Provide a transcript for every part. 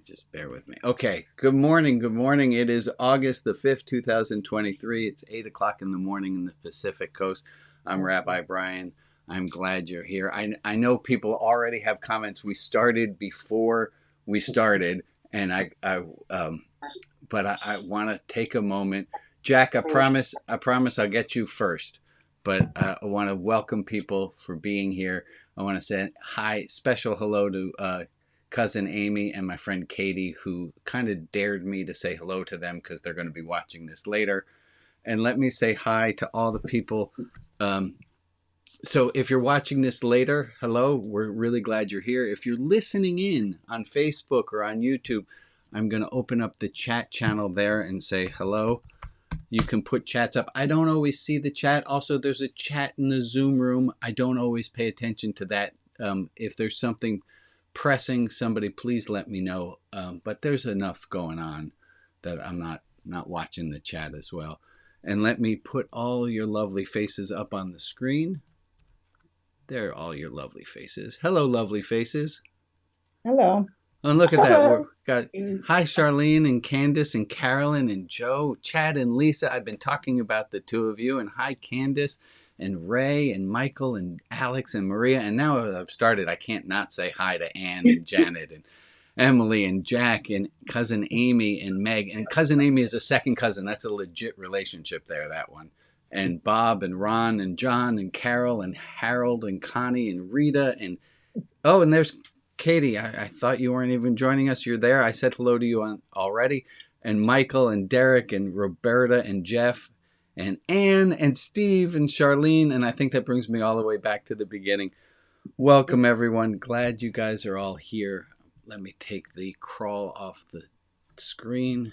Just bear with me. Okay. Good morning. Good morning. It is August the 5th, 2023. It's 8 o'clock in the morning in the Pacific Coast. I'm Rabbi Brian. I'm glad you're here. I know people already have comments. We started before we started, and but I want to take a moment. Jack, I promise I'll get you first. But I want to welcome people for being here. I want to say hi, special hello to cousin Amy and my friend Katie, who kind of dared me to say hello to them because they're going to be watching this later. And let me say hi to all the people. So if you're watching this later, hello, we're really glad you're here. If you're listening in on Facebook or on YouTube, I'm going to open up the chat channel there and say hello. You can put chats up. I don't always see the chat. Also, there's a chat in the Zoom room. I don't always pay attention to that. If there's something pressing, somebody please let me know. But there's enough going on that I'm not watching the chat as well. And let me put all your lovely faces up on the screen. There are all your lovely faces. Hello, lovely faces. Hello. And look at that. We've got hi, Charlene and Candace and Carolyn and Joe, Chad and Lisa. I've been talking about the two of you. And hi, Candace and Ray and Michael and Alex and Maria. And now I've started, I can't not say hi to Ann and Janet and Emily and Jack and cousin Amy and Meg. And cousin Amy is a second cousin. That's a legit relationship there, that one. And Bob and Ron and John and Carol and Harold and Connie and Rita and oh, and there's Katie. I thought you weren't even joining us. You're there. I said hello to you already. And Michael and Derek and Roberta and Jeff and Anne and Steve and Charlene. And I think that brings me all the way back to the beginning. Welcome, everyone. Glad you guys are all here. Let me take the crawl off the screen.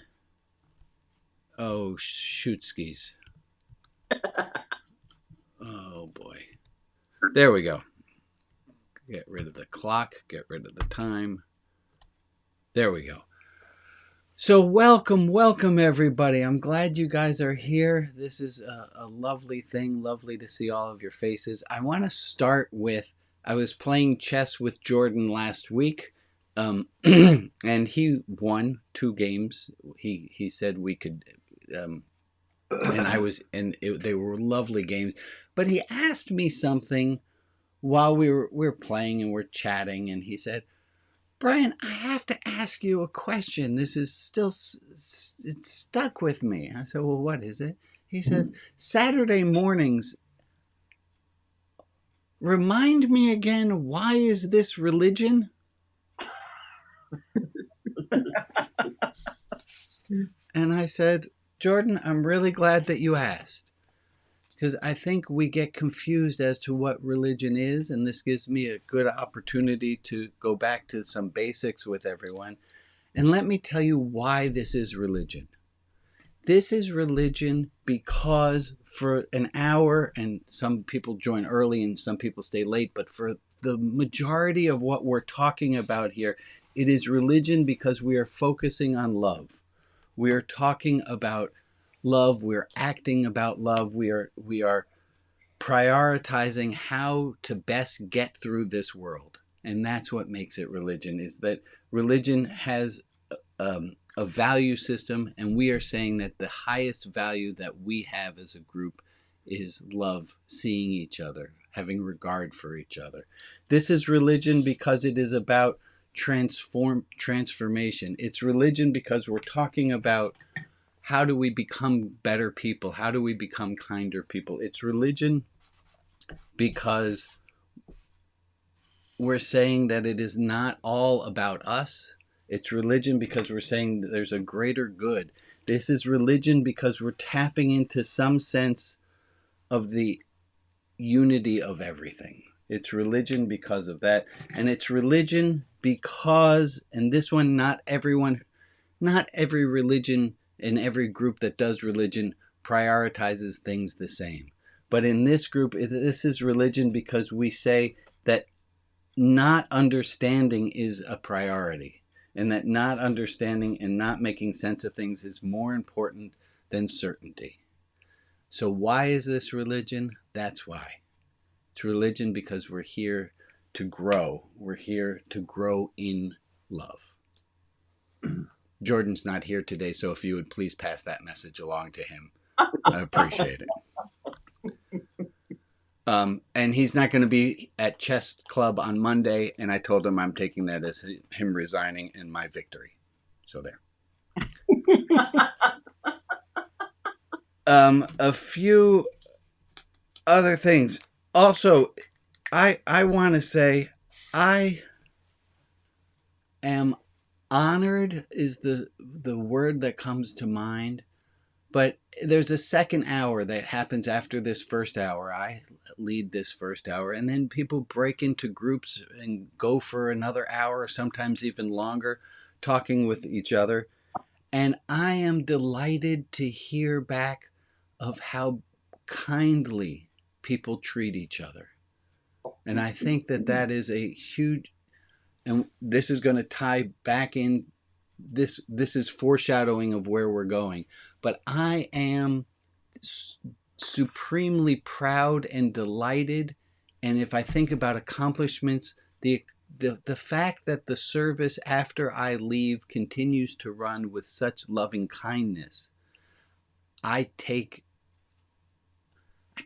Oh, shoot skis. Oh, boy. There we go. Get rid of the clock. Get rid of the time. There we go. So welcome everybody. I'm glad you guys are here. This is a lovely thing. Lovely to see all of your faces. I want to start with, I was playing chess with Jordan last week. And he won 2 games. He said we could, they were lovely games. But he asked me something while we were playing and we're chatting, and he said, Brian, I have to ask you a question. This is still it's stuck with me. I said, well, what is it? He said, Saturday mornings, remind me again, why is this religion? And I said, Jordan, I'm really glad that you asked, because I think we get confused as to what religion is, and this gives me a good opportunity to go back to some basics with everyone. And let me tell you why this is religion. This is religion because for an hour, and some people join early and some people stay late, but for the majority of what we're talking about here, it is religion because we are focusing on love. We are talking about love. We're acting about love. We are prioritizing how to best get through this world. And that's what makes it religion, is that religion has a value system, and we are saying that the highest value that we have as a group is love, seeing each other, having regard for each other. This is religion because it is about transformation. It's religion because we're talking about how do we become better people? How do we become kinder people? It's religion because we're saying that it is not all about us. It's religion because we're saying that there's a greater good. This is religion because we're tapping into some sense of the unity of everything. It's religion because of that. And it's religion because, and this one, not every religion and every group that does religion prioritizes things the same. But in this group, this is religion because we say that not understanding is a priority, and that not understanding and not making sense of things is more important than certainty. So why is this religion? That's why. It's religion because we're here to grow. We're here to grow in love. Jordan's not here today, so if you would please pass that message along to him, I appreciate it. And he's not going to be at chess club on Monday, and I told him I'm taking that as him resigning and my victory. So there. A few other things. Also, I want to say I am honored is the word that comes to mind, but there's a second hour that happens after this first hour. I lead this first hour, and then people break into groups and go for another hour, sometimes even longer, talking with each other. And I am delighted to hear back of how kindly people treat each other. And I think that that is a huge, and this is going to tie back in. This is foreshadowing of where we're going. But I am supremely proud and delighted. And if I think about accomplishments, the fact that the service after I leave continues to run with such loving kindness, I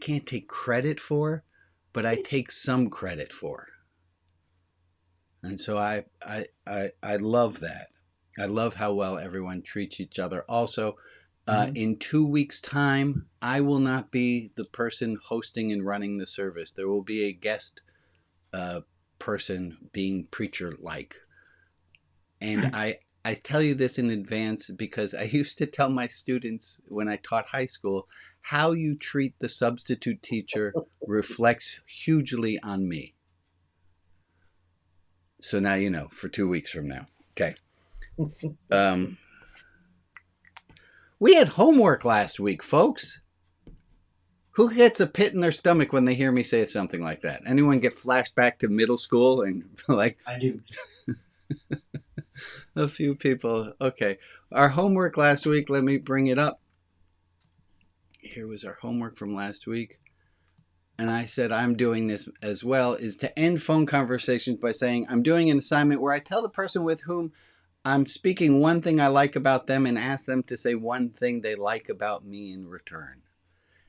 can't take credit for, but I take some credit for. And so I love that. I love how well everyone treats each other. Also, in 2 weeks' time, I will not be the person hosting and running the service. There will be a guest person being preacher-like. And I tell you this in advance because I used to tell my students when I taught high school, how you treat the substitute teacher reflects hugely on me. So now you know, for 2 weeks from now. Okay. We had homework last week, folks. Who gets a pit in their stomach when they hear me say something like that? Anyone get flashed back to middle school and like? I do. A few people. Okay. Our homework last week, let me bring it up. Here was our homework from last week. And I said I'm doing this as well, is to end phone conversations by saying I'm doing an assignment where I tell the person with whom I'm speaking one thing I like about them and ask them to say one thing they like about me in return.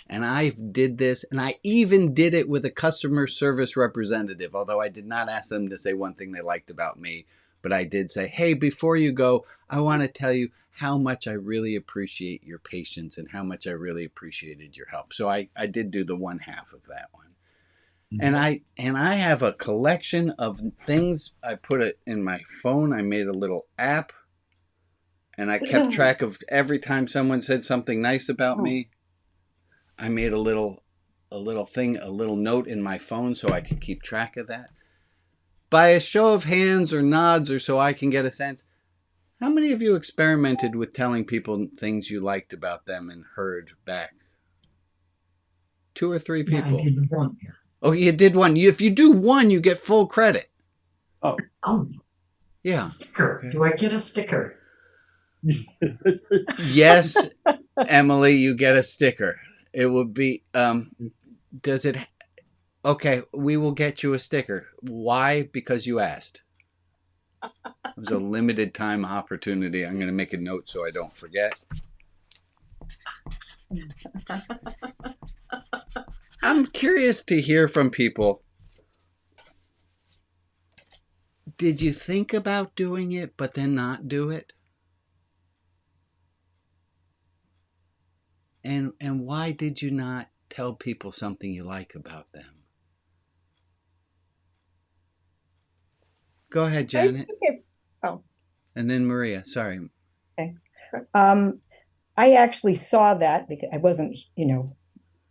And I did this, and I even did it with a customer service representative, although I did not ask them to say one thing they liked about me. But I did say, hey, before you go, I want to tell you how much I really appreciate your patience and how much I really appreciated your help. So I did do the one half of that one. And I have a collection of things. I put it in my phone. I made a little app, and I kept track of every time someone said something nice about me. I made a little thing, a little note in my phone so I could keep track of that. By a show of hands or nods or so I can get a sense, how many of you experimented with telling people things you liked about them and heard back? 2 or 3 people. Yeah, I did one. Oh, you did one. If you do one, you get full credit. Oh, yeah. Sticker. Okay. Do I get a sticker? Yes, Emily, you get a sticker. It will be, does it, okay, we will get you a sticker. Why? Because you asked. It was a limited time opportunity. I'm going to make a note so I don't forget. I'm curious to hear from people. Did you think about doing it, but then not do it? And why did you not tell people something you like about them? Go ahead, Janet. And then Maria. Sorry. Okay. I actually saw that because I wasn't,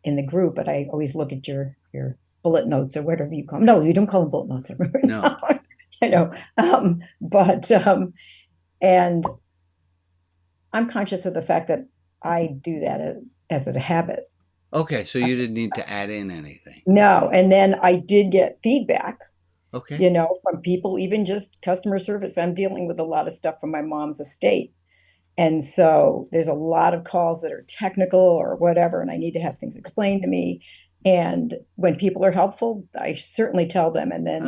in the group, but I always look at your bullet notes or whatever you call them. No, you don't call them bullet notes. No. And I'm conscious of the fact that I do that as a habit. Okay, so you didn't need to add in anything. No, and then I did get feedback. Okay. From people, even just customer service. I'm dealing with a lot of stuff from my mom's estate. And so there's a lot of calls that are technical or whatever, and I need to have things explained to me. And when people are helpful, I certainly tell them. And then,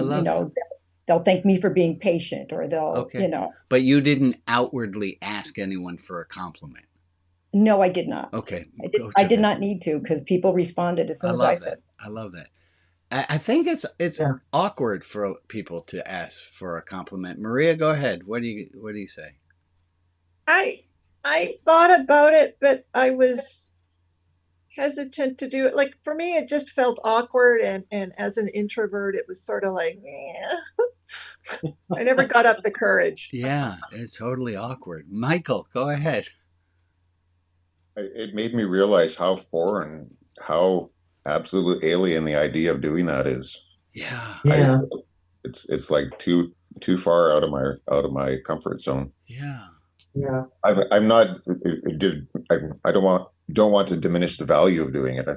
they'll they'll thank me for being patient, or they'll, Okay. But you didn't outwardly ask anyone for a compliment. No, I did not. Okay. I did not need to, because people responded as soon as I said. I love that. I think it's Yeah. awkward for people to ask for a compliment. Maria, go ahead. What do you say? I thought about it, but I was hesitant to do it. Like for me, it just felt awkward, and as an introvert, it was sort of like, I never got up the courage. Yeah, it's totally awkward. Michael, go ahead. It made me realize how foreign, how absolute alien the idea of doing that is. Yeah. Yeah. It's like too far out of my comfort zone. Yeah. Yeah. I'm not. I don't want to diminish the value of doing it.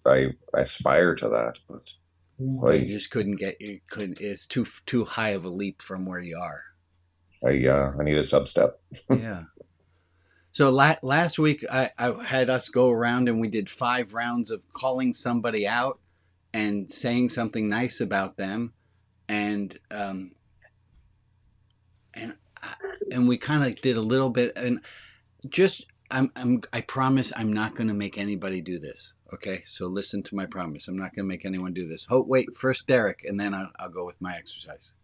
I aspire to that, but You just couldn't it's too high of a leap from where you are. I need a sub-step. Yeah. So last week I had us go around and we did 5 rounds of calling somebody out and saying something nice about them, and we kind of did a little bit, and just I promise I'm not going to make anybody do this. Okay, so listen to my promise. I'm not going to make anyone do this. Oh, wait, first Derek, and then I'll go with my exercise.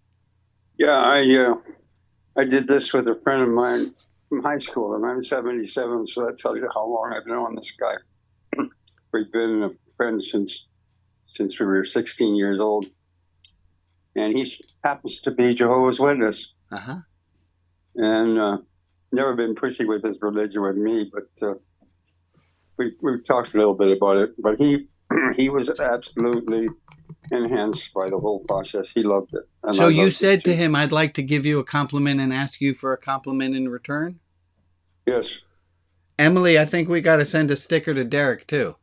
Yeah, I did this with a friend of mine from high school, and I'm 77, so that tells you how long I've known this guy. We've been friends since we were 16 years old, and he happens to be Jehovah's Witness. Uh-huh. And never been pushy with his religion with me, but we've talked a little bit about it. But he was absolutely enhanced by the whole process. He loved it. And so you said to him, I'd like to give you a compliment and ask you for a compliment in return? Yes. Emily, I think we got to send a sticker to Derek, too.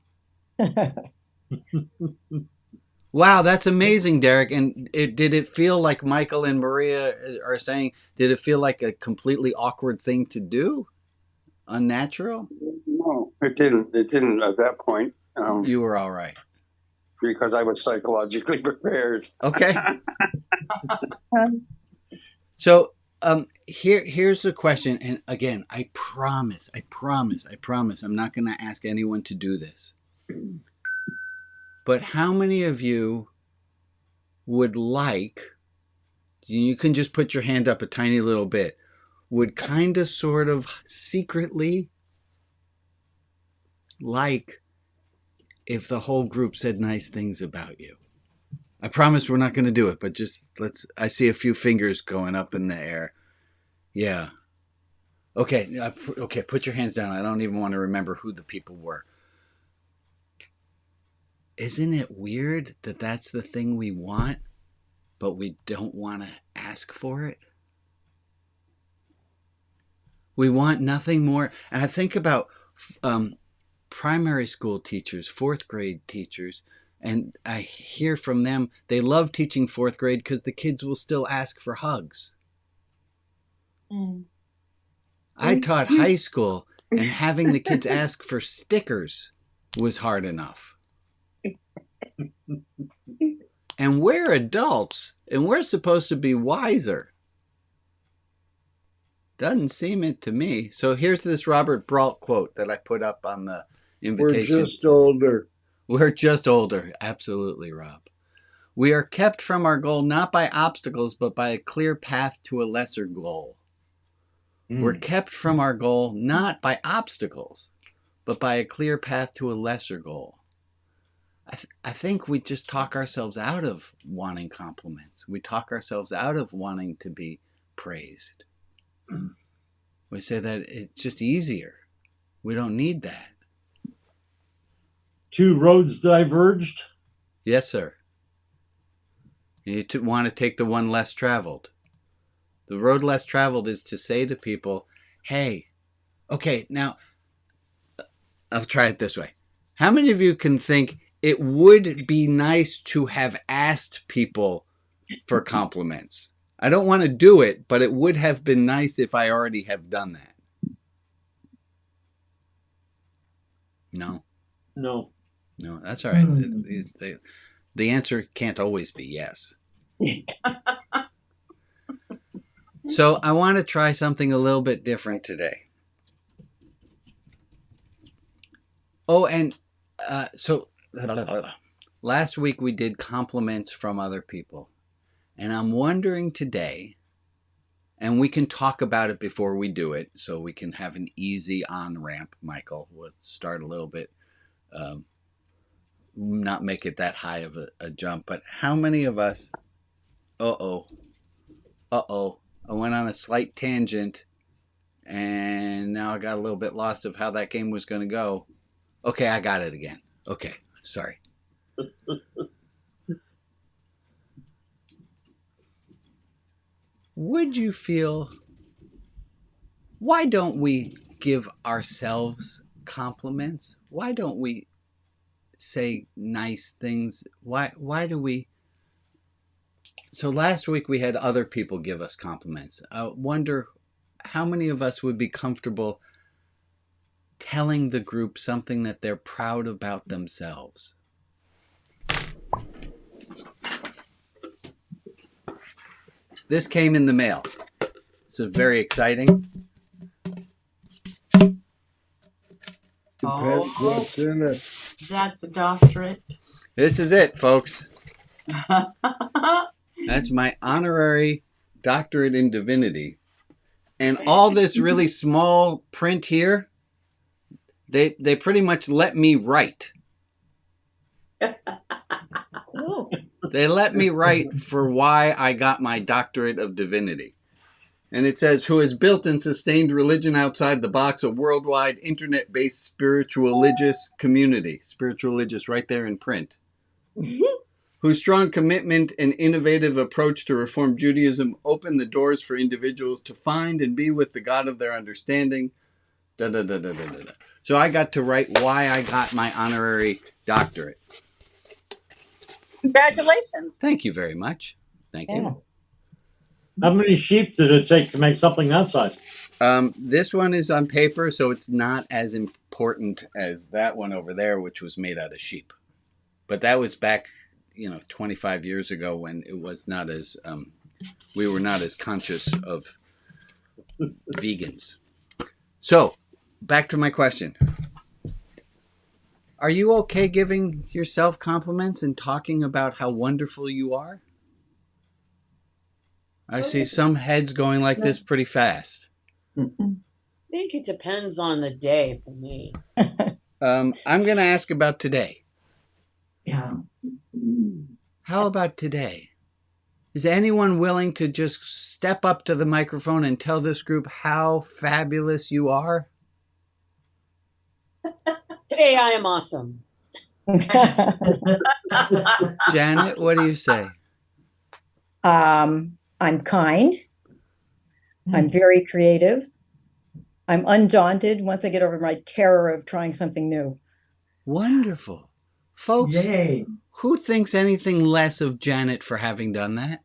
Wow, that's amazing, Derek. And did it feel like Michael and Maria are saying, did it feel like a completely awkward thing to do? Unnatural? No, it didn't. It didn't at that point. You were all right. Because I was psychologically prepared. Okay. So here's the question. And again, I promise, I'm not going to ask anyone to do this. But how many of you would like, you can just put your hand up a tiny little bit, would kind of sort of secretly like if the whole group said nice things about you? I promise we're not going to do it, but just I see a few fingers going up in the air. Yeah. Okay, put your hands down. I don't even want to remember who the people were. Isn't it weird that that's the thing we want, but we don't want to ask for it? We want nothing more. And I think about primary school teachers, 4th grade teachers, and I hear from them, they love teaching 4th grade because the kids will still ask for hugs. I taught high school, and having the kids ask for stickers was hard enough. And we're adults, and we're supposed to be wiser. Doesn't seem it to me. So here's this Robert Brault quote that I put up on the invitation. We're just older. We're just older. Absolutely, Rob. We are kept from our goal not by obstacles, but by a clear path to a lesser goal. We're kept from our goal not by obstacles, but by a clear path to a lesser goal. I think we just talk ourselves out of wanting compliments. We talk ourselves out of wanting to be praised. We say that it's just easier. We don't need that. 2 roads diverged. Yes, sir. You want to take the one less traveled. The road less traveled is to say to people, hey, okay, now I'll try it this way. How many of you can think it would be nice to have asked people for compliments? I don't want to do it, but it would have been nice if I already have done that. No? No. No, that's all right. The answer can't always be yes. So I want to try something a little bit different today. Oh, and so last week we did compliments from other people. And I'm wondering today, and we can talk about it before we do it, so we can have an easy on-ramp, Michael. We'll start a little bit, not make it that high of a jump, but how many of us, I went on a slight tangent, and now I got a little bit lost of how that game was going to go. Okay, I got it again. Okay, sorry. Would you feel, why don't we give ourselves compliments? Why don't we say nice things? Why do we? So last week we had other people give us compliments. I wonder how many of us would be comfortable telling the group something that they're proud about themselves. This came in the mail. This is very exciting. Oh. What's in it? Is that the doctorate? This is it, folks. That's my honorary doctorate in divinity. And all this really small print here, they pretty much let me write. Oh. They let me write for why I got my doctorate of divinity. And it says, who has built and sustained religion outside the box, a worldwide internet-based spiritual religious community. Spiritual religious right there in print. Whose strong commitment and innovative approach to Reform Judaism opened the doors for individuals to find and be with the God of their understanding. Da, da, da, da, da, da, da. So I got to write why I got my honorary doctorate. Congratulations. Thank you very much. Thank you. How many sheep did it take to make something that size? This one is on paper, so it's not as important as that one over there, which was made out of sheep. But that was back, 25 years ago when it was not as, we were not as conscious of vegans. So, back to my question. Are you okay giving yourself compliments and talking about how wonderful you are? I see some heads going like this pretty fast. I think it depends on the day for me. I'm going to ask about today. Yeah. How about today? Is anyone willing to just step up to the microphone and tell this group how fabulous you are? Today I am awesome. Janet, what do you say? I'm kind. I'm very creative. I'm undaunted once I get over my terror of trying something new. Wonderful. Folks, Yay. who thinks anything less of Janet for having done that?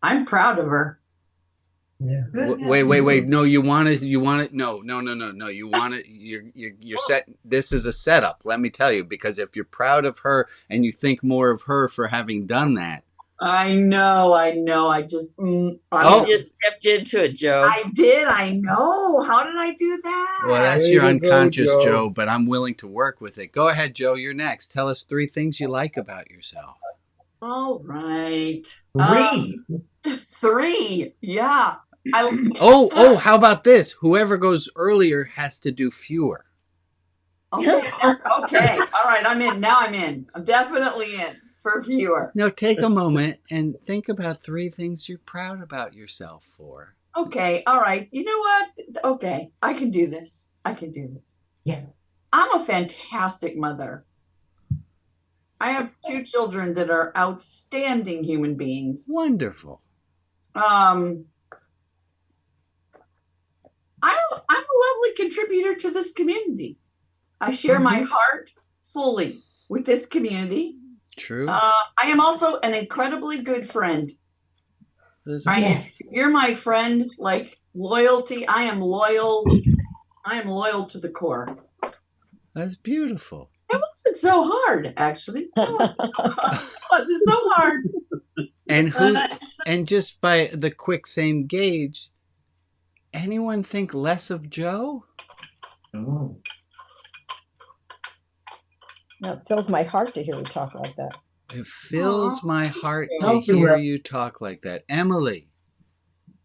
I'm proud of her. Yeah. Wait. No, you want it. No. You want it. You're set. This is a setup. Let me tell you, because if you're proud of her and you think more of her for having done that. I know. I just. You just stepped into it, Joe. I did. I know. How did I do that? Well, that's your unconscious, Joe, but I'm willing to work with it. Go ahead, Joe. You're next. Tell us 3 things you like about yourself. All right. 3. Yeah. How about this? Whoever goes earlier has to do fewer. Okay. All right. I'm in. Now I'm in. I'm definitely in for fewer. Now take a moment and think about 3 things you're proud about yourself for. Okay. All right. You know what? Okay. I can do this. Yeah. I'm a fantastic mother. I have 2 children that are outstanding human beings. Wonderful. I'm a lovely contributor to this community. I share my heart fully with this community. True. I am also an incredibly good friend. Yes. You're my friend, like loyalty. I am loyal to the core. That's beautiful. It wasn't so hard, actually. It wasn't so hard. And and just by the quick same gauge, anyone think less of Joe? No, it fills my heart to hear you talk like that. It fills my heart to I'll do hear it. you talk like that. Emily.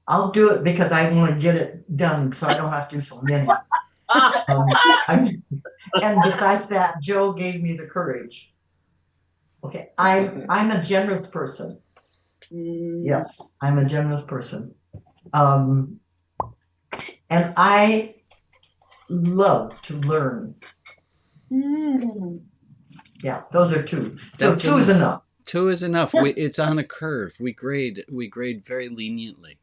I'll do it because I want to get it done so I don't have to do so many. And besides that, Joe gave me the courage. Okay, I'm a generous person. Yes, I'm a generous person. And I love to learn. Yeah, those are two. So That's two is enough. 2 is enough. It's on a curve. We grade very leniently.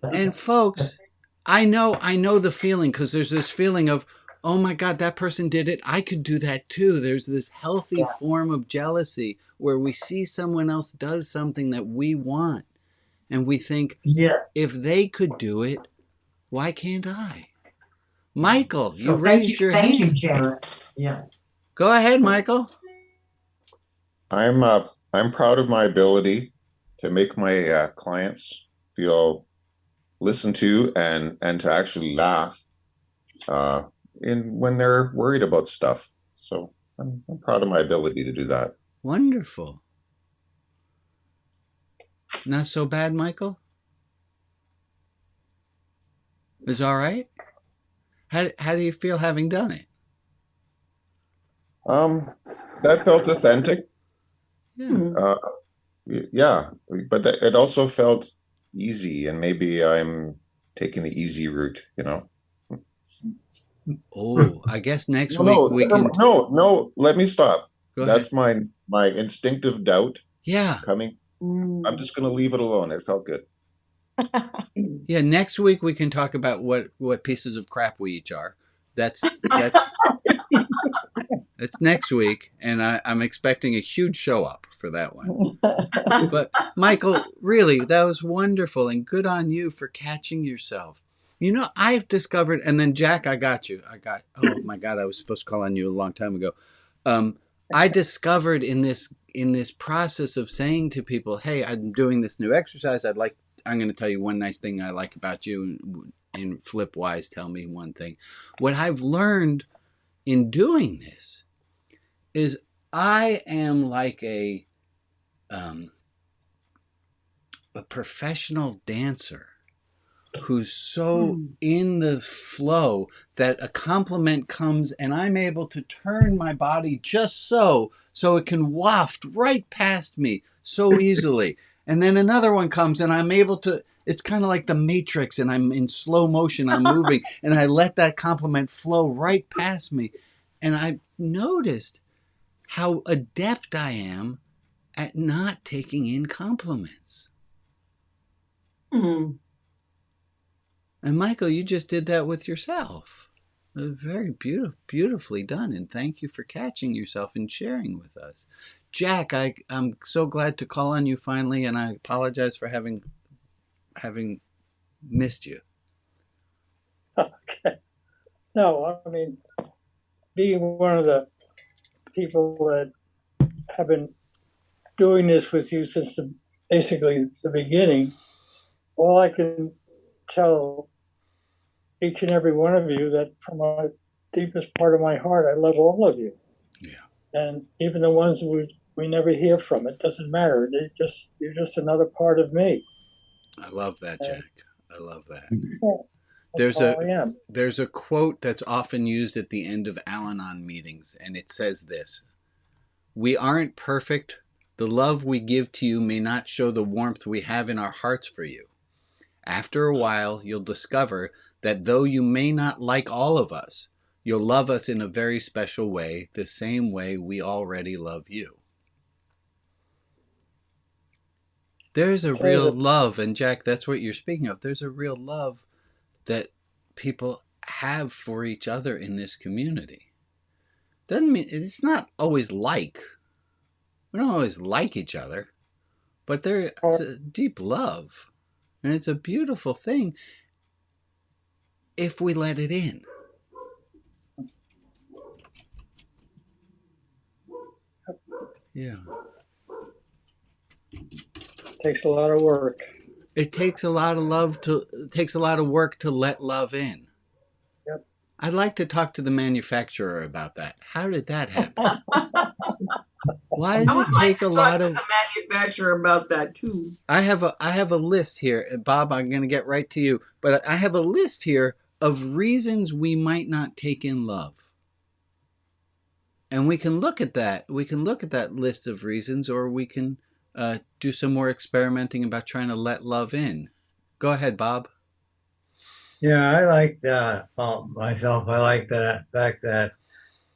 And folks, I know the feeling, because there's this feeling of, oh my God, that person did it. I could do that too. There's this healthy form of jealousy where we see someone else does something that we want, and we think, Yes. if they could do it, why can't I? Michael, So you raised your hand. Thank you, Janet. Yeah. Go ahead, Michael. I'm proud of my ability to make my clients feel listened to and to actually laugh when they're worried about stuff. So I'm proud of my ability to do that. Wonderful. Not so bad, Michael? Is all right? How do you feel having done it? That felt authentic. Yeah. Yeah, but it also felt easy, and maybe I'm taking the easy route, you know. Oh, I guess next week we can. No, let me stop. Go That's ahead. my instinctive doubt. Yeah. Coming. I'm just going to leave it alone. It felt good. Yeah, next week we can talk about what pieces of crap we each are. That's next week, and I'm expecting a huge show up for that one. But Michael, really, that was wonderful, and good on you for catching yourself. You know, I've discovered, and then Jack, I got you. Oh my God, I was supposed to call on you a long time ago. I discovered in this process of saying to people, hey, I'm doing this new exercise. I'm going to tell you one nice thing I like about you, and flip-wise, tell me one thing. What I've learned in doing this is I am like a professional dancer who's so in the flow that a compliment comes and I'm able to turn my body just so it can waft right past me so easily. And then another one comes and I'm able to, it's kind of like the Matrix, and I'm in slow motion, I'm moving, and I let that compliment flow right past me. And I noticed how adept I am at not taking in compliments. And Michael, you just did that with yourself. It was very beautifully done, and thank you for catching yourself and sharing with us. Jack, I'm so glad to call on you finally, and I apologize for having missed you. Okay. No, I mean, being one of the people that have been doing this with you since basically the beginning, all I can tell each and every one of you that from my deepest part of my heart, I love all of you. Yeah. And even the ones we never hear from, it doesn't matter. You're just another part of me. I love that, Jack. I love that. Yeah, there's a quote that's often used at the end of Al-Anon meetings, and it says this: "We aren't perfect. The love we give to you may not show the warmth we have in our hearts for you. After a while, you'll discover that though you may not like all of us, you'll love us in a very special way, the same way we already love you." There's a real love, and Jack, that's what you're speaking of. There's a real love that people have for each other in this community. Doesn't mean it's not always like. We don't always like each other, but there's a deep love, and it's a beautiful thing if we let it in. Yeah. Takes a lot of work. It takes a lot of work to let love in. Yep. I'd like to talk to the manufacturer about that. How did that happen? Why does I it would like take to a talk lot to of... the manufacturer about that too. I have a list here, Bob. I'm going to get right to you, but I have a list here of reasons we might not take in love, and we can look at that. We can look at that list of reasons, or we can do some more experimenting about trying to let love in. Go ahead, Bob. Yeah, I like that myself. I like that fact that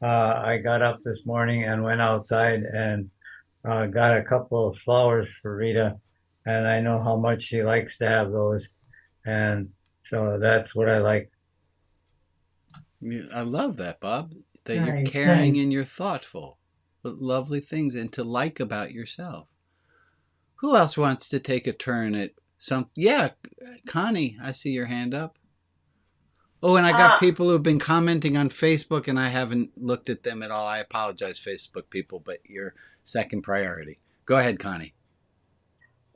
I got up this morning and went outside and got a couple of flowers for Rita, and I know how much she likes to have those, and so that's what I like. I love that, Bob. That you're Right, caring thanks. and you're thoughtful. Lovely things and to like about yourself. Who else wants to take a turn at some? Yeah, Connie, I see your hand up. Oh, and I got people who've been commenting on Facebook, and I haven't looked at them at all. I apologize, Facebook people, but you're second priority. Go ahead, Connie.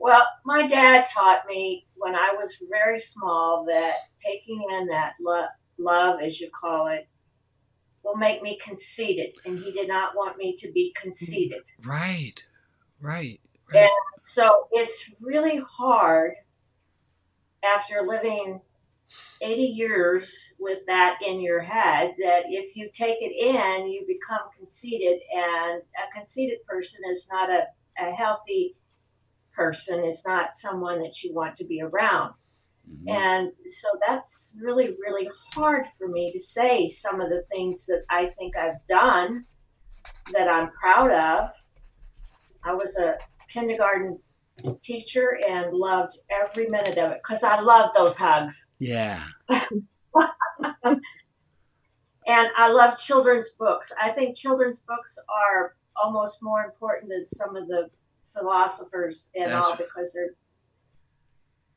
Well, my dad taught me when I was very small that taking in that love, as you call it, will make me conceited, and he did not want me to be conceited. Right. And so it's really hard after living 80 years with that in your head that if you take it in, you become conceited, and a conceited person is not a healthy person. It's not someone that you want to be around. Mm-hmm. And so that's really, really hard for me to say some of the things that I think I've done that I'm proud of. I was a kindergarten teacher and loved every minute of it because I love those hugs. Yeah. And I love children's books. I think children's books are almost more important than some of the philosophers and all, because they're...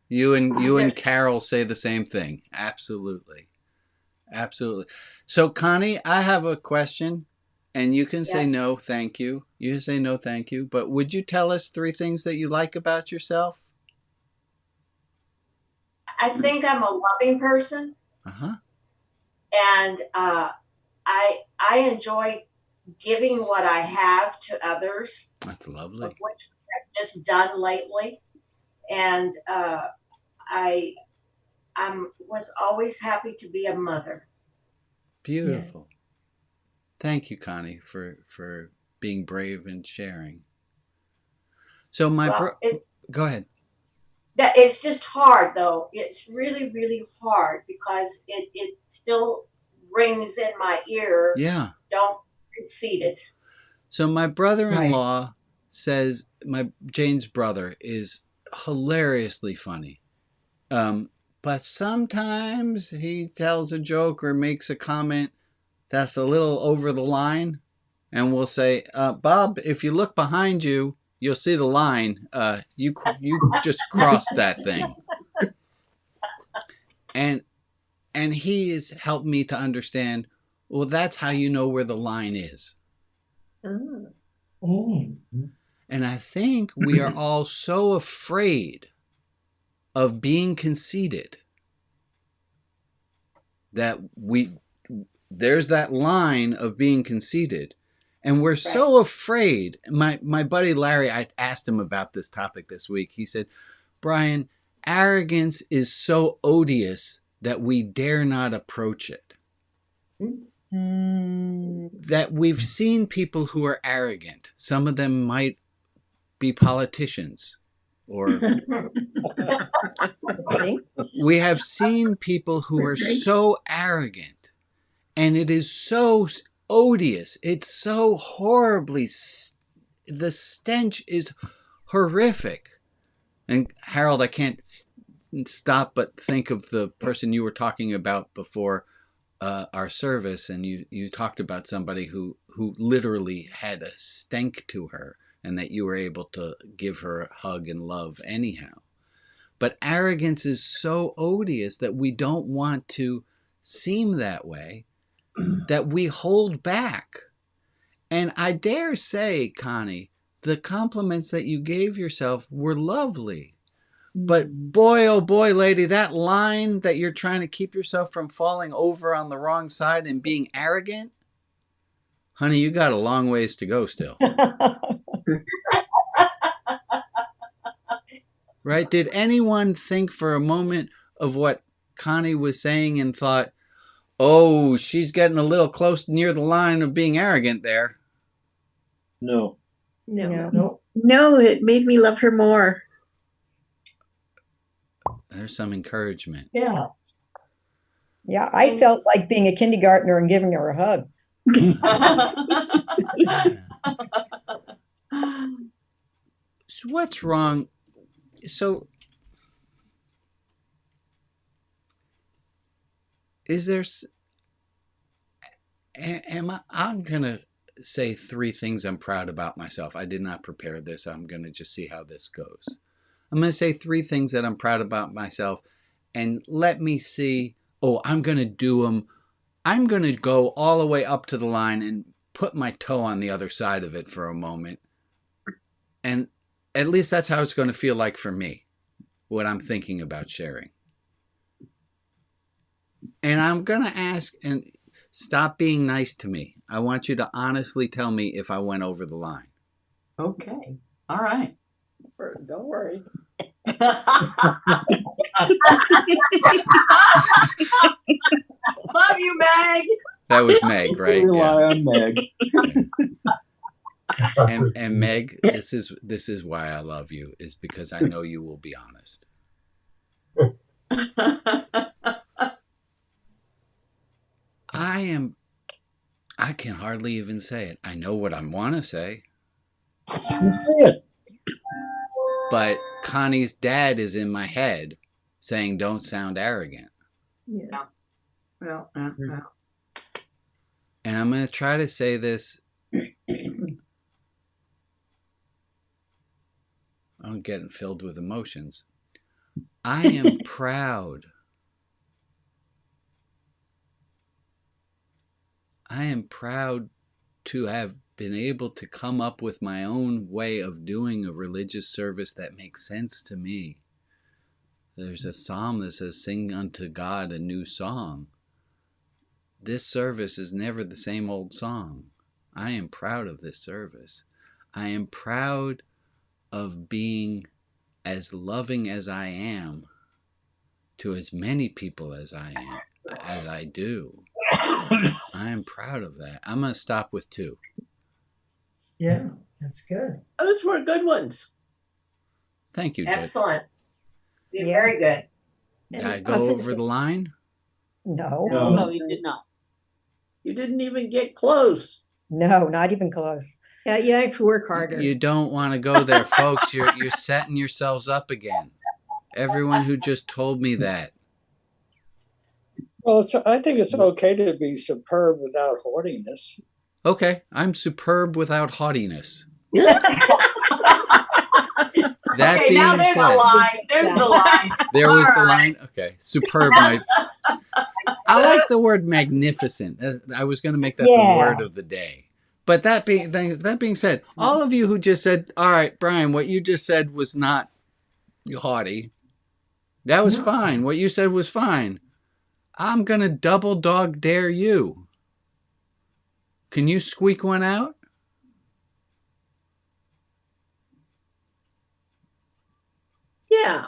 You and Carol say the same thing. Absolutely. So, Connie, I have a question. And you can say no, thank you. You can say no, thank you. But would you tell us 3 things that you like about yourself? I think I'm a loving person. Uh-huh. And I enjoy giving what I have to others. That's lovely. Of which I've just done lately. And I was always happy to be a mother. Beautiful. Yeah. Thank you, Connie, for being brave and sharing. So go ahead. It's just hard, though. It's really, really hard because it still rings in my ear. Yeah. Don't concede it. So my brother-in-law says Jane's brother is hilariously funny. But sometimes he tells a joke or makes a comment that's a little over the line, and we'll say, Bob, if you look behind you, you'll see the line. You just crossed that thing. And he has helped me to understand, well, that's how you know where the line is. Mm. And I think we are all so afraid of being conceited that there's that line of being conceited, and we're so afraid. My buddy Larry, I asked him about this topic this week. He said, Brian, arrogance is so odious that we dare not approach it. That we've seen people who are arrogant. Some of them might be politicians, or we have seen people who are so arrogant. And it is so odious. It's so horribly, the stench is horrific. And Harold, I can't stop but think of the person you were talking about before our service. And you talked about somebody who literally had a stank to her, and that you were able to give her a hug and love anyhow. But arrogance is so odious that we don't want to seem that way, that we hold back. And I dare say, Connie, the compliments that you gave yourself were lovely. But boy, oh boy, lady, that line that you're trying to keep yourself from falling over on the wrong side and being arrogant, honey, you got a long ways to go still. Right? Did anyone think for a moment of what Connie was saying and thought, oh, she's getting a little close near the line of being arrogant there? No. No, it made me love her more. There's some encouragement. Yeah. Yeah, I felt like being a kindergartner and giving her a hug. So what's wrong? So is there, I'm going to say 3 things I'm proud about myself. I did not prepare this. I'm going to just see how this goes. I'm going to say 3 things that I'm proud about myself, and let me see. Oh, I'm going to do them. I'm going to go all the way up to the line and put my toe on the other side of it for a moment. And at least that's how it's going to feel like for me, what I'm thinking about sharing. And I'm going to ask, and stop being nice to me. I want you to honestly tell me if I went over the line. Okay. All right. Don't worry. Love you, Meg. That was Meg, right? Rely on Meg. And Meg, this is why I love you, is because I know you will be honest. I can hardly even say it. I know what I want to say. But Connie's dad is in my head saying, don't sound arrogant. Yeah. Well, And I'm going to try to say this. I'm getting filled with emotions. I am proud. I am proud to have been able to come up with my own way of doing a religious service that makes sense to me. There's a psalm that says, sing unto God a new song. This service is never the same old song. I am proud of this service. I am proud of being as loving as I am to as many people as I do. I am proud of that. I'm going to stop with 2. Yeah, that's good. Those were good ones. Thank you, Judge. Excellent. You're very good. Did I go over the line? No. No, you did not. You didn't even get close. No, not even close. Yeah, you have to work harder. You don't want to go there, folks. You're setting yourselves up again. Everyone who just told me that. Well, I think it's okay to be superb without haughtiness. Okay, I'm superb without haughtiness. That okay, being now there's said, a line. There's the line. There was All the right. line. Okay, superb. I like the word magnificent. I was going to make that the word of the day. But that being said, all of you who just said, all right, Brian, what you just said was not haughty. That was fine. What you said was fine. I'm going to double dog dare you. Can you squeak one out? Yeah.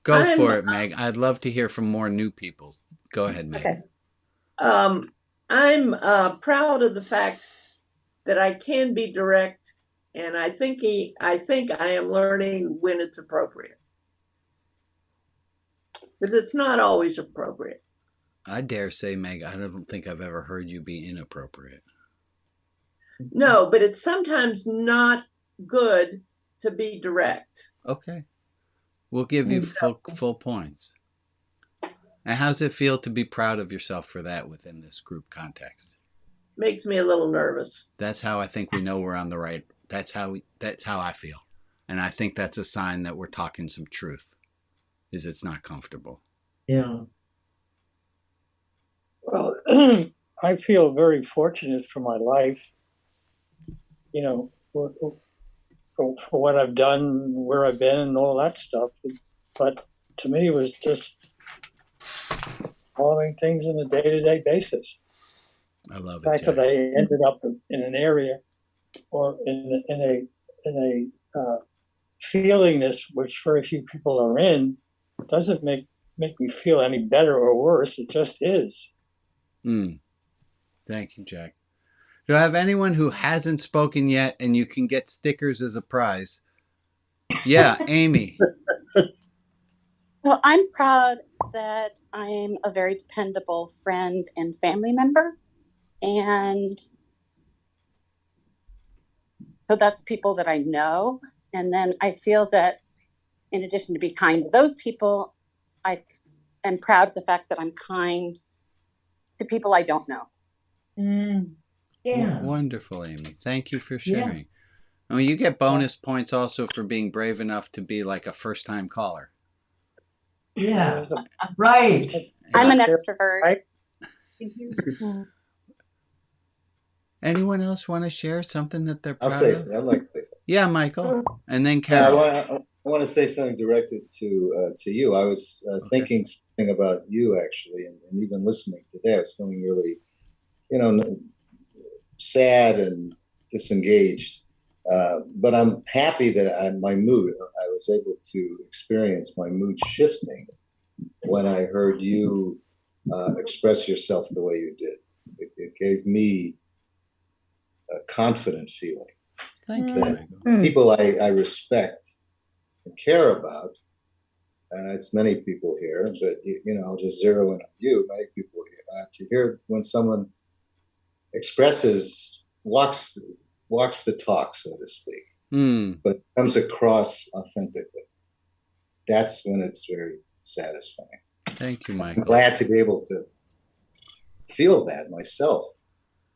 Go for it, Meg. I'd love to hear from more new people. Go ahead, Meg. Okay. I'm proud of the fact that I can be direct, and I think I am learning when it's appropriate. But it's not always appropriate. I dare say, Meg, I don't think I've ever heard you be inappropriate. No, but it's sometimes not good to be direct. Okay. We'll give you full points. And how's it feel to be proud of yourself for that within this group context? Makes me a little nervous. That's how I think we know we're on the right. That's how I feel. And I think that's a sign that we're talking some truth, is it's not comfortable. Yeah. Well, I feel very fortunate for my life. You know, for for what I've done, where I've been, and all that stuff. But to me, it was just following things on a day-to-day basis. I love The fact that I ended up in an area or in a feelingness which very few people are in doesn't make me feel any better or worse. It just is. Thank you, Jack. Do I have anyone who hasn't spoken yet and you can get stickers as a prize? Yeah, Amy. Well, I'm proud that I'm a very dependable friend and family member. And so that's people that I know. And then I feel that in addition to be kind to those people, I am proud of the fact that I'm kind to people I don't know. Yeah. Wonderful, Amy. Thank you for sharing. Yeah. I mean, you get bonus points also for being brave enough to be like a first-time caller. Yeah, right. I'm an extrovert. Right? Anyone else want to share something that they're proud I'll say of? something. I'd like to say something. Yeah, Michael. And then Carol. I want to say something directed to you. I was thinking something about you, actually, and even listening today. I was feeling really, sad and disengaged. But I'm happy that I was able to experience my mood shifting when I heard you express yourself the way you did. It gave me a confident feeling. Thank you, that people I respect and care about, and it's many people here, but I'll just zero in on you, many people here, to hear when someone walks the talk, so to speak, but comes across authentically. That's when it's very satisfying. Thank you, Michael. I'm glad to be able to feel that myself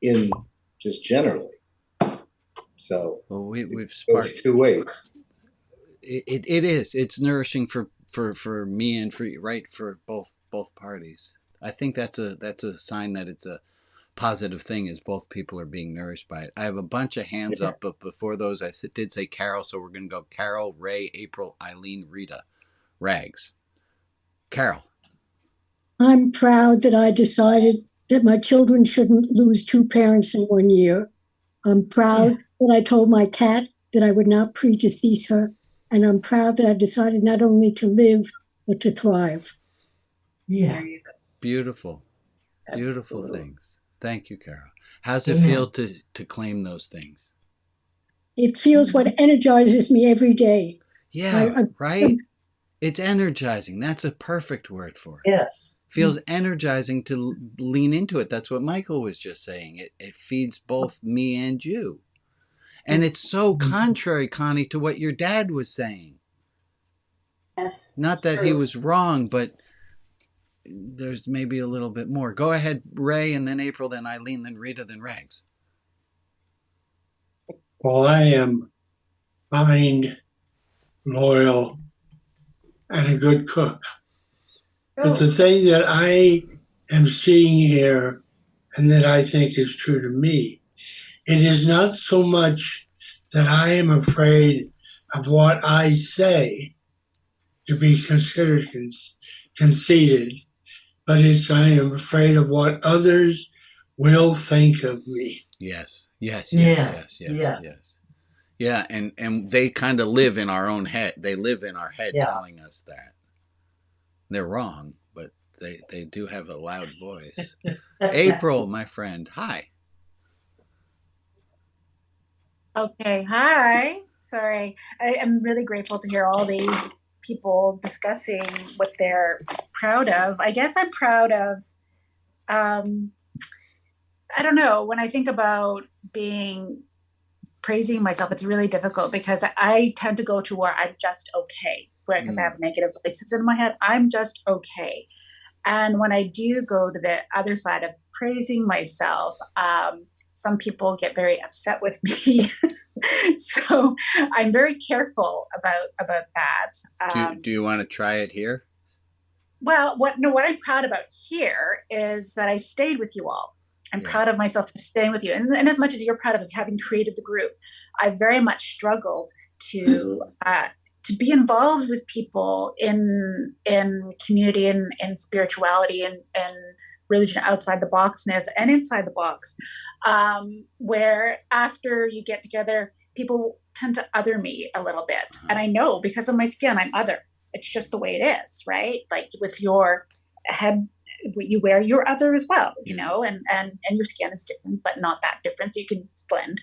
in just generally. So we've sparked those two ways. It is. It's nourishing for me and for both parties. I think that's a sign that it's a positive thing, is both people are being nourished by it. I have a bunch of hands up, but before those, I did say Carol, so we're going to go Carol, Ray, April, Eileen, Rita, Rags. Carol. I'm proud that I decided that my children shouldn't lose two parents in 1 year. I'm proud that I told my cat that I would not predecease her. And I'm proud that I decided not only to live, but to thrive. Yeah. There you go. Beautiful. Beautiful things. Thank you, Carol. How's it feel to claim those things? It feels what energizes me every day. Yeah, right? It's energizing. That's a perfect word for it. Yes. Feels energizing to lean into it. That's what Michael was just saying. It feeds both me and you. And it's so contrary, Connie, to what your dad was saying. Yes. Not that he was wrong, but there's maybe a little bit more. Go ahead, Ray, and then April, then Eileen, then Rita, then Rags. Well, I am kind, loyal, and a good cook. But the thing that I am seeing here and that I think is true to me, it is not so much that I am afraid of what I say to be considered conceited, but I am afraid of what others will think of me. Yes. Yeah, and they kind of live in our own head. They live in our head telling us that. They're wrong, but they do have a loud voice. April, my friend, hi. Okay, hi. Sorry. I'm really grateful to hear all these people discussing what they're proud of. I guess I'm proud of, I don't know, when I think about praising myself, it's really difficult because I tend to go to where I'm just okay, because I have negative voices in my head. I'm just okay. And when I do go to the other side of praising myself, some people get very upset with me. So I'm very careful about that. Do you want to try it here? Well, what I'm proud about here is that I've stayed with you all. I'm proud of myself for staying with you. And as much as you're proud of having created the group, I very much struggled to be involved with people in community and spirituality and religion outside the boxness and inside the box, where after you get together, people tend to other me a little bit. And I know because of my skin, I'm other. It's just the way it is, right? Like with your head, you wear your other as well, you know, and your skin is different, but not that different. So you can blend,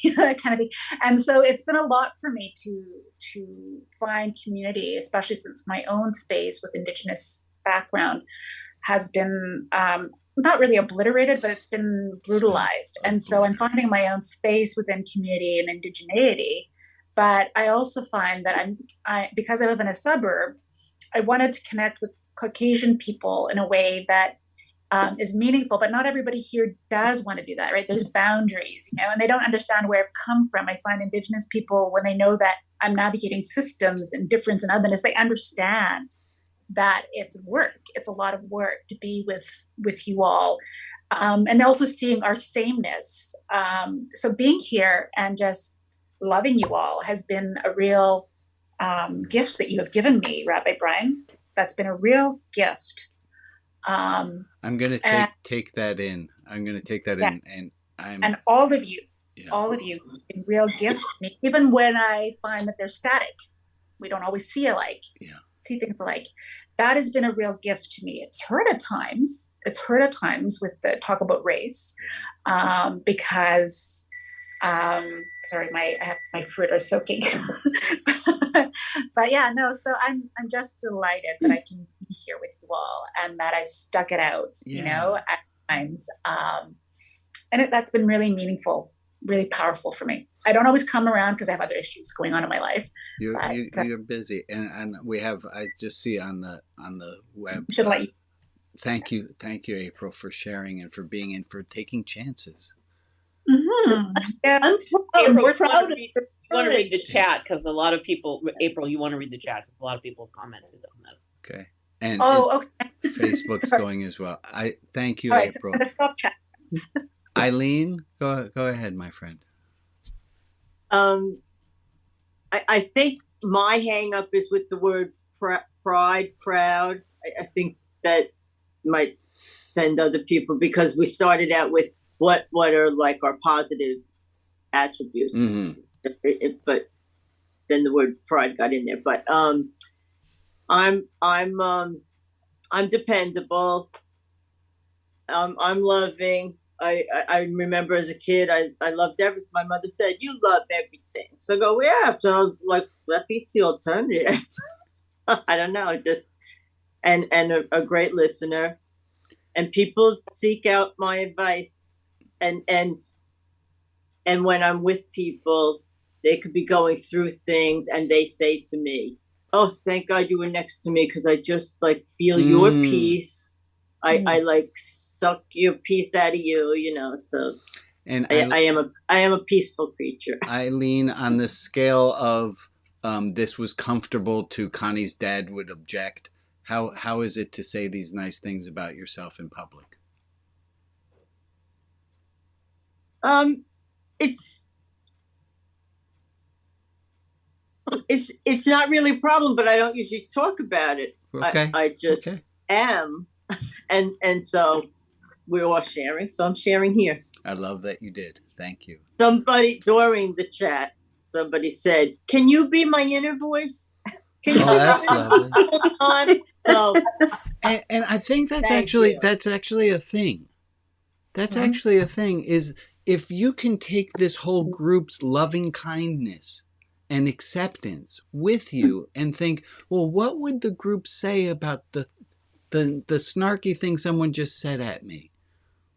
you know, that kind of thing. And so it's been a lot for me to find community, especially since my own space with Indigenous background has been not really obliterated, but it's been brutalized. And so I'm finding my own space within community and indigeneity. But I also find that because I live in a suburb, I wanted to connect with Caucasian people in a way that is meaningful, but not everybody here does want to do that, right? There's boundaries, you know, and they don't understand where I've come from. I find Indigenous people, when they know that I'm navigating systems and difference and otherness, they understand that it's work. It's a lot of work to be with you all. And also seeing our sameness. So being here and just loving you all has been a real gift that you have given me, Rabbi Brian. That's been a real gift. I'm going to take that in. I'm going to take that in. And all of you, in real gifts to me, even when I find that they're static. We don't always see alike. Yeah. See things alike. That has been a real gift to me. It's hurt at times. With the talk about race, because sorry, my fruit are soaking. But yeah, no. So I'm just delighted that I can be here with you all and that I've stuck it out. You know, at times, and that's been really meaningful, really powerful for me. I don't always come around because I have other issues going on in my life. You're busy, and we have. I just see on the web. Should let you. Thank you, April, for sharing and for being in, for taking chances. Mm-hmm. Yeah, April, we're proud of you. You want to read the chat because a lot of people. April, you want to read the chat because a lot of people commented on this. Okay, and okay. Facebook's going as well. I thank you, all right, April. So I'm gonna stop chat. Eileen, go ahead, my friend. I think my hang up is with the word pride, proud. I think that might send other people, because we started out with what are like our positive attributes, but then the word pride got in there. But I'm dependable. I'm loving. I remember as a kid, I loved everything. My mother said, "You love everything." So I go, "Yeah." So like that beats the alternative. I don't know, just and a great listener, and people seek out my advice, and when I'm with people, they could be going through things, and they say to me, "Oh, thank God you were next to me, because I just like feel your peace. I like suck your peace out of you, you know." So, and I am a peaceful creature. Eileen, on the scale of this was comfortable to Connie's dad would object. How is it to say these nice things about yourself in public? It's not really a problem, but I don't usually talk about it. Okay. I just am. And so we're all sharing. So I'm sharing here. I love that you did. Thank you. Somebody during the chat, somebody said, "Can you be my inner voice?" That's lovely. So, and I think that's actually a thing. That's actually a thing. Is if you can take this whole group's loving kindness and acceptance with you and think, well, what would the group say about the snarky thing someone just said at me?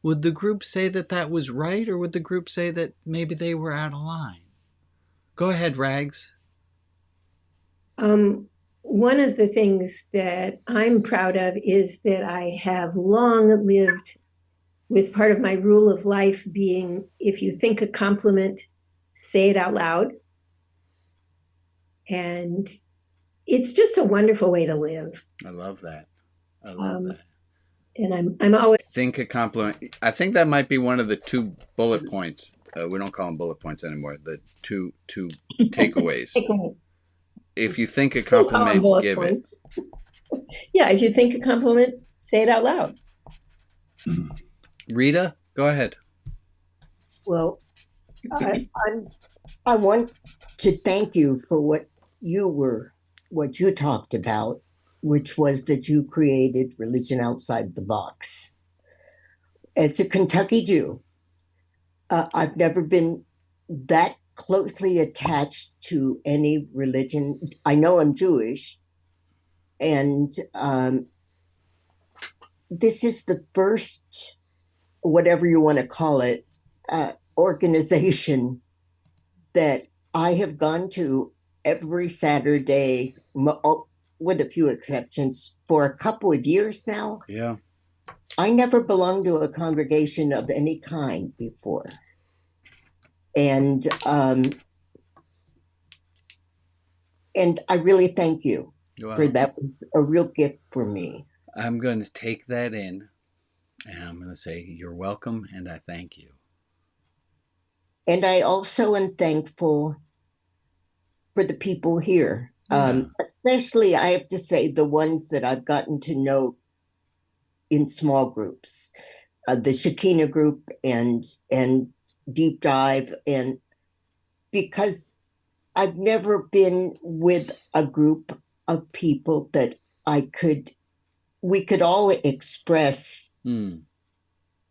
Would the group say that was right, or would the group say that maybe they were out of line? Go ahead, Rags. One of the things that I'm proud of is that I have long lived with part of my rule of life being, if you think a compliment, say it out loud. And it's just a wonderful way to live. I love that. I love that. And I'm always think a compliment. I think that might be one of the 2 bullet points. we don't call them bullet points anymore. The two takeaways. Takeaway. If you think a Don't call 'em compliment, bullet give points. Yeah, if you think a compliment, say it out loud. it. Rita, go ahead. Well, I want to thank you for what you talked about, which was that you created Religion Outside the Box. As a Kentucky Jew, I've never been that closely attached to any religion. I know I'm Jewish, and this is the first, whatever you want to call it, organization that I have gone to every Saturday, with a few exceptions, for a couple of years now. Yeah. I never belonged to a congregation of any kind before. And I really thank you for that. Was a real gift for me. I'm going to take that in, and I'm going to say you're welcome, and I thank you. And I also am thankful for the people here, especially, I have to say, the ones that I've gotten to know in small groups, the Shekinah group and Deep Dive, and because I've never been with a group of people that we could all express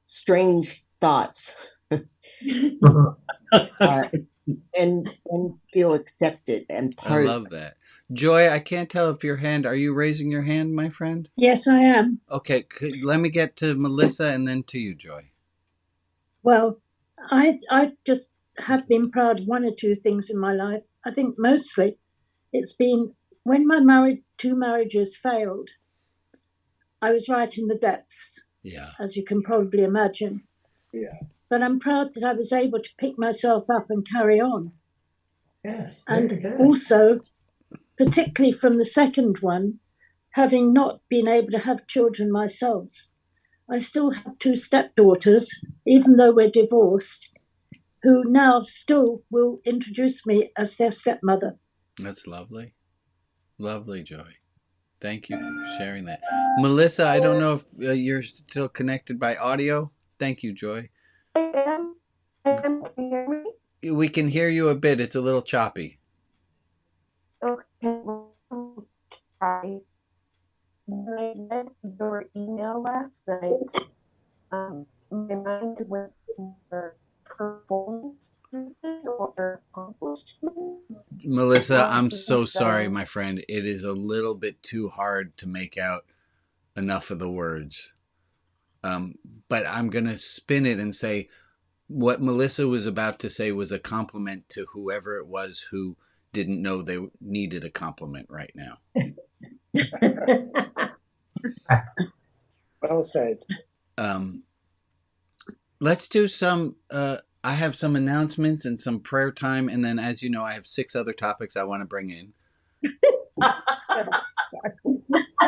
strange thoughts and feel accepted and part. I love that. Joy, I can't tell if are you raising your hand, my friend? Yes, I am. Okay, let me get to Melissa and then to you, Joy. Well, I just have been proud of one or two things in my life. I think mostly it's been when my two marriages failed, I was right in the depths. Yeah. As you can probably imagine. Yeah. But I'm proud that I was able to pick myself up and carry on. Yes. And also, particularly from the second one, having not been able to have children myself, I still have two stepdaughters, even though we're divorced, who now still will introduce me as their stepmother. That's lovely. Lovely, Joy. Thank you for sharing that. Melissa, I don't know if you're still connected by audio. Thank you, Joy. I am. Can you hear me? We can hear you a bit. It's a little choppy. Okay. Well, I'll try. When I read your email last night, my mind went for performances or accomplishments. Melissa, I'm so sorry, my friend. It is a little bit too hard to make out enough of the words. But I'm going to spin it and say what Melissa was about to say was a compliment to whoever it was who didn't know they needed a compliment right now. Well said. Let's do some, I have some announcements and some prayer time. And then, as you know, I have 6 other topics I want to bring in.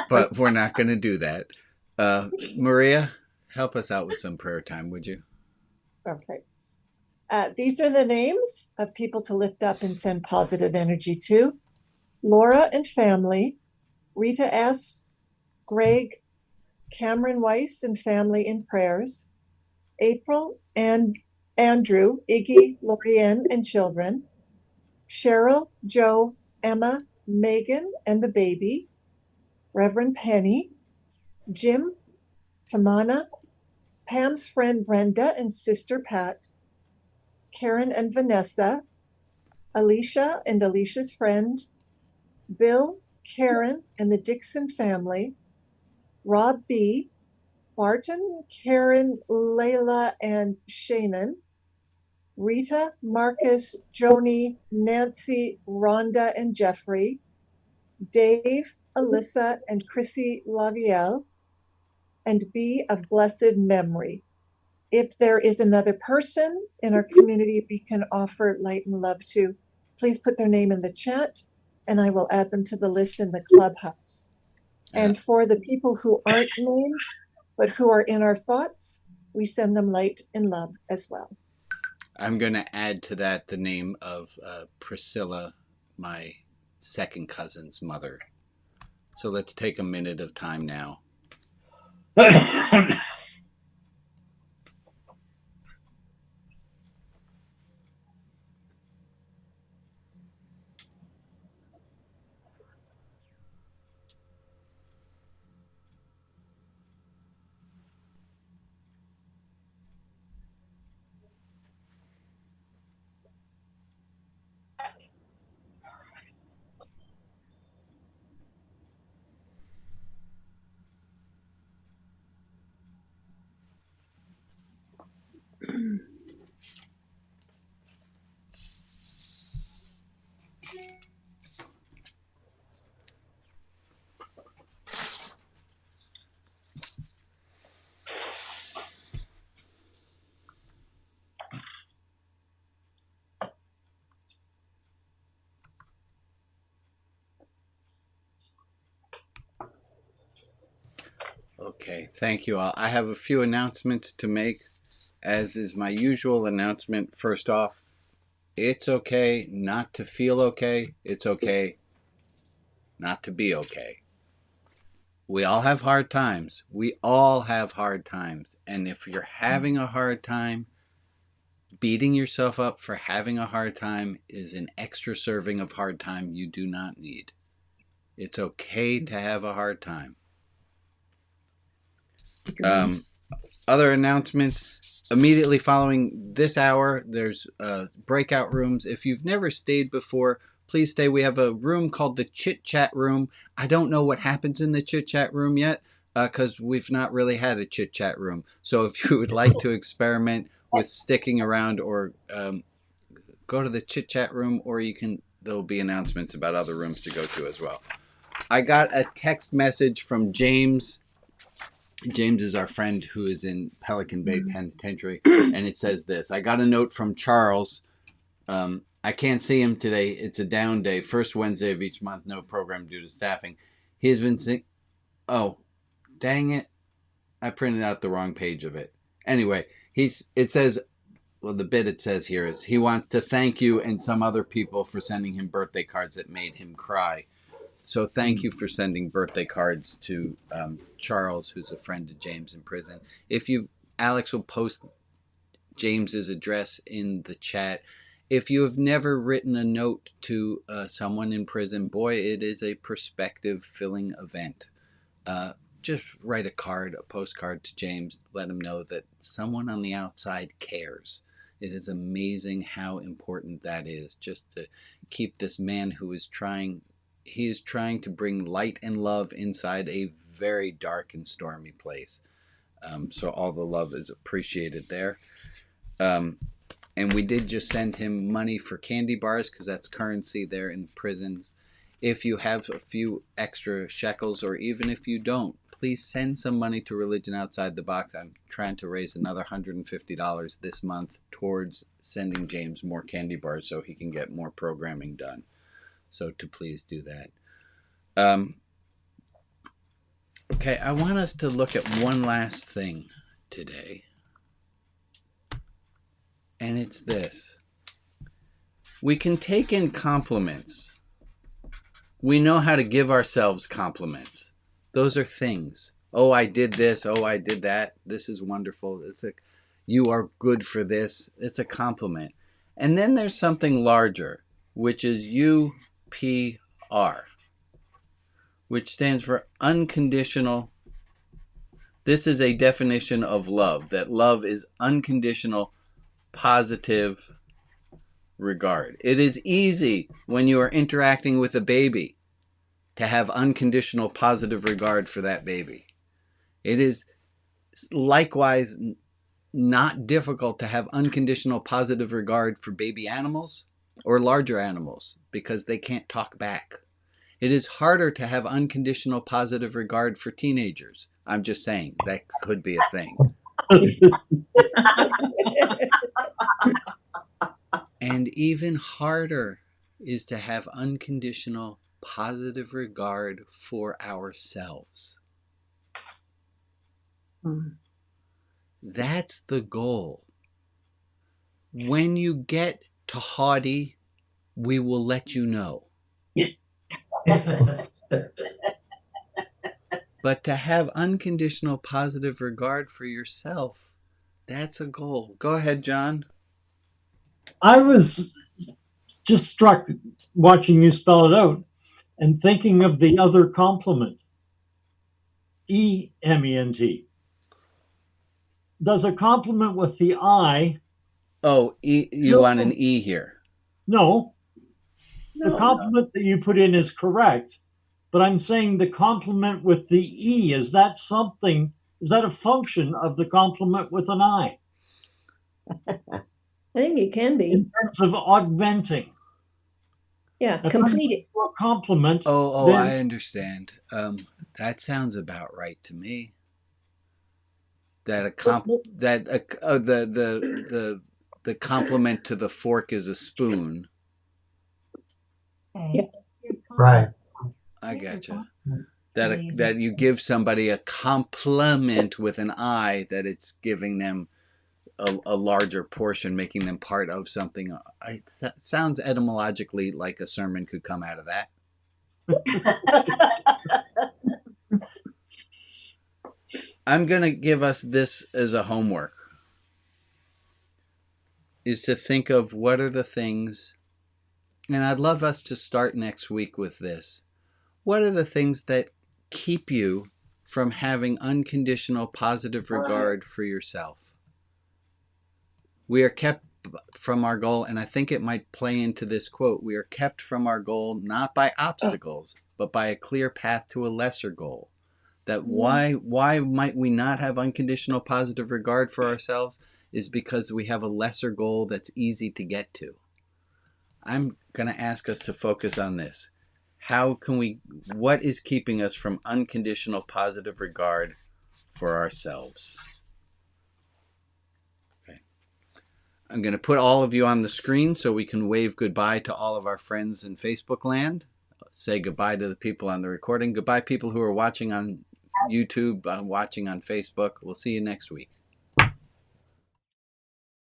But we're not going to do that. Maria, help us out with some prayer time, would you? Okay. These are the names of people to lift up and send positive energy to. Laura and family, Rita S., Greg, Cameron Weiss and family in prayers, April and Andrew, Iggy, Lorianne and children, Cheryl, Joe, Emma, Megan and the baby, Reverend Penny, Jim, Tamana, Pam's friend Brenda and sister Pat, Karen and Vanessa, Alicia and Alicia's friend, Bill, Karen and the Dixon family, Rob B., Barton, Karen, Layla and Shannon, Rita, Marcus, Joni, Nancy, Rhonda and Jeffrey, Dave, Alyssa and Chrissy Lavielle, and be of blessed memory. If there is another person in our community we can offer light and love to, please put their name in the chat and I will add them to the list in the clubhouse. And for the people who aren't named, but who are in our thoughts, we send them light and love as well. I'm going to add to that the name of Priscilla, my second cousin's mother. So let's take a minute of time now. Okay, thank you all. I have a few announcements to make, as is my usual announcement. First off, it's okay not to feel okay. It's okay not to be okay. We all have hard times. We all have hard times. And if you're having a hard time, beating yourself up for having a hard time is an extra serving of hard time you do not need. It's okay to have a hard time. Other announcements. Immediately following this hour, there's breakout rooms. If you've never stayed before, please stay. We have a room called the Chit Chat Room. I don't know what happens in the Chit Chat Room yet because we've not really had a Chit Chat Room. So if you would like to experiment with sticking around, or go to the Chit Chat Room, or there'll be announcements about other rooms to go to as well. I got a text message from James. James is our friend who is in Pelican Bay Penitentiary, and it says this. I got a note from Charles. I can't see him today. It's a down day. First Wednesday of each month. No program due to staffing. He has been saying, oh, dang it. I printed out the wrong page of it. Anyway, it says, well, the bit it says here is he wants to thank you and some other people for sending him birthday cards that made him cry. So thank you for sending birthday cards to Charles, who's a friend of James in prison. Alex will post James's address in the chat. If you have never written a note to someone in prison, boy, it is a perspective-filling event. Just write a postcard to James. Let him know that someone on the outside cares. It is amazing how important that is, just to keep this man who is trying... He is trying to bring light and love inside a very dark and stormy place. So all the love is appreciated there. And we did just send him money for candy bars because that's currency there in prisons. If you have a few extra shekels, or even if you don't, please send some money to Religion Outside the Box. I'm trying to raise another $150 this month towards sending James more candy bars so he can get more programming done. So to please do that. Okay, I want us to look at one last thing today. And it's this. We can take in compliments. We know how to give ourselves compliments. Those are things. Oh, I did this. Oh, I did that. This is wonderful. It's like, you are good for this. It's a compliment. And then there's something larger, which is UPR, which stands for unconditional. This is a definition of love, that love is unconditional, positive regard. It is easy when you are interacting with a baby to have unconditional, positive regard for that baby. It is likewise not difficult to have unconditional, positive regard for baby animals or larger animals because they can't talk back. It is harder to have unconditional positive regard for teenagers. I'm just saying that could be a thing. And even harder is to have unconditional positive regard for ourselves. That's the goal. when you get to haughty, we will let you know. But to have unconditional positive regard for yourself, that's a goal. Go ahead, John. I was just struck watching you spell it out and thinking of the other complement, E-M-E-N-T. Does a complement with the I? Oh, you want an E here? No. The complement that you put in is correct, but I'm saying the complement with the E, is that something, is that a function of the complement with an I? I think it can be. In terms of augmenting. Yeah, complete a complement. Oh, I understand. That sounds about right to me. That the complement to the fork is a spoon. Yeah. Right. I gotcha. That you give somebody a compliment with an I, that it's giving them a larger portion, making them part of something. That sounds etymologically like a sermon could come out of that. I'm going to give us this as a homework, is to think of what are the things, and I'd love us to start next week with this. What are the things that keep you from having unconditional positive regard for yourself? We are kept from our goal, and I think it might play into this quote. We are kept from our goal not by obstacles, but by a clear path to a lesser goal. That why might we not have unconditional positive regard for ourselves is because we have a lesser goal that's easy to get to. I'm going to ask us to focus on this. What is keeping us from unconditional positive regard for ourselves? Okay. I'm going to put all of you on the screen so we can wave goodbye to all of our friends in Facebook land. Say goodbye to the people on the recording. Goodbye, people who are watching on YouTube, watching on Facebook. We'll see you next week.